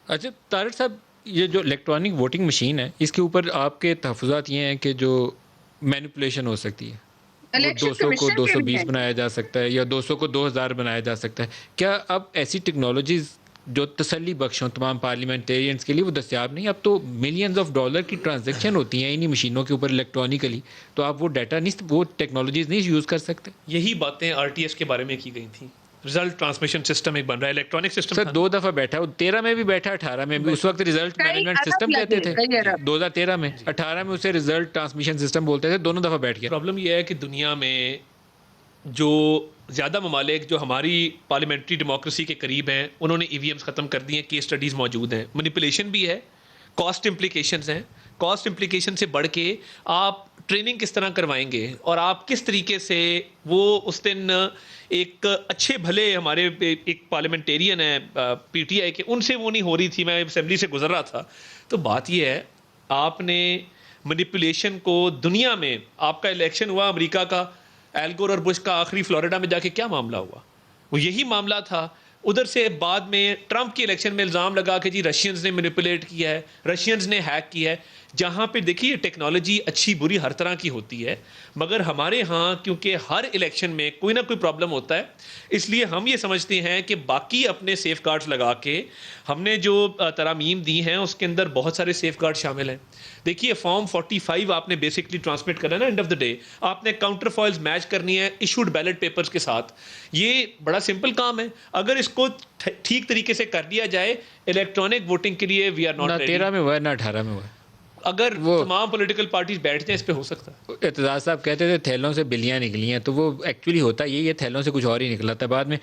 अच्छा तारिक साहब, ये जो इलेक्ट्रॉनिक वोटिंग मशीन है इसके ऊपर आपके तहफ़्फ़ुज़ात ये हैं कि जो मैनिपुलेशन हो सकती है, वो इलेक्शन 200 को कमीशन के भी 220 हैं ये। बनाया जा सकता है या 200 को 2000 बनाया जा सकता है। क्या अब ऐसी टेक्नोलॉजीज़ जो तसल्ली बख्श हों तमाम पार्लियामेंटेरियंस के लिए वो दस्तयाब नहीं? अब तो मिलियंस ऑफ डॉलर की ट्रांज़ैक्शन होती हैं इन्हीं मशीनों के ऊपर इलेक्ट्रॉनिकली, तो आप वो डाटा नहीं, वो टेक्नोलॉजीज़ नहीं यूज़ कर सकते? यही बातें आरटीएस के बारे में की गई थी। रिजल्ट ट्रांसमिशन सिस्टम एक बन रहा है, इलेक्ट्रॉनिक सिस्टम सर था 2 ना। दफ़ा बैठा है, 13 में भी बैठा, 18 में भी। उस वक़्त रिज़ल्ट कई मैनेजमेंट अरब सिस्टम कहते लगे, थे, कई जी, अरब। 2013 में। जी। 18 में उसे रिज़ल्ट ट्रांसमिशन सिस्टम बोलते थे, दोनों दफ़ा बैठ गया। प्रॉब्लम ये है कि दुनिया में जो ज़्यादा ममालिक जो हमारी पार्लियामेंट्री डेमोक्रेसी के करीब हैं, उन्होंने ईवीएम्स ख़त्म कर दिए हैं, केस स्टडीज़ मौजूद हैं। मैनिपुलेशन भी है, कॉस्ट इम्प्लीकेशंस हैं। कॉस्ट इम्प्लीकेशन से बढ़ के आप ट्रेनिंग किस तरह करवाएंगे और आप किस तरीके से वो उस दिन एक अच्छे भले हमारे एक पार्लियामेंटेरियन है पीटीआई के, उनसे वो नहीं हो रही थी, मैं असेंबली से गुजर रहा था। तो बात ये है, आपने मैनिपुलेशन को दुनिया में, आपका इलेक्शन हुआ अमेरिका का, एल गोर और बुश का आखिरी फ्लोरिडा में जाके क्या मामला हुआ, वो यही मामला था। उधर से बाद में ट्रंप के इलेक्शन में इल्ज़ाम लगा कि जी रशियंस ने मैनिपुलेट किया है, रशियंस ने हैक किया है। जहाँ पे देखिए टेक्नोलॉजी अच्छी बुरी हर तरह की होती है, मगर हमारे यहाँ क्योंकि हर इलेक्शन में कोई ना कोई प्रॉब्लम होता है, इसलिए हम ये समझते हैं कि बाकी अपने सेफ गार्ड्स लगा के हमने जो तरामीम दी हैं उसके अंदर बहुत सारे सेफ गार्ड शामिल हैं। देखिए फॉर्म 45 आपने बेसिकली ट्रांसमिट करना है ना, एंड ऑफ द डे आपने काउंटर फॉइल्स मैच करनी है इशूड बैलेट पेपर्स के साथ। ये बड़ा सिंपल काम है, अगर इसको ठीक तरीके से कर दिया जाए इलेक्ट्रॉनिक वोटिंग के लिए, वी आर ना नॉट रेडी। 13 में हुआ है, ना 18 में हुआ है। अगर वो तमाम पॉलिटिकल पार्टीज बैठ जाए इस पे हो सकता है। एतजाज़ साहब कहते थे थैलों से बिल्लियाँ निकली हैं, तो वो एक्चुअली होता यही है, थैलों से कुछ और ही निकला था बाद में।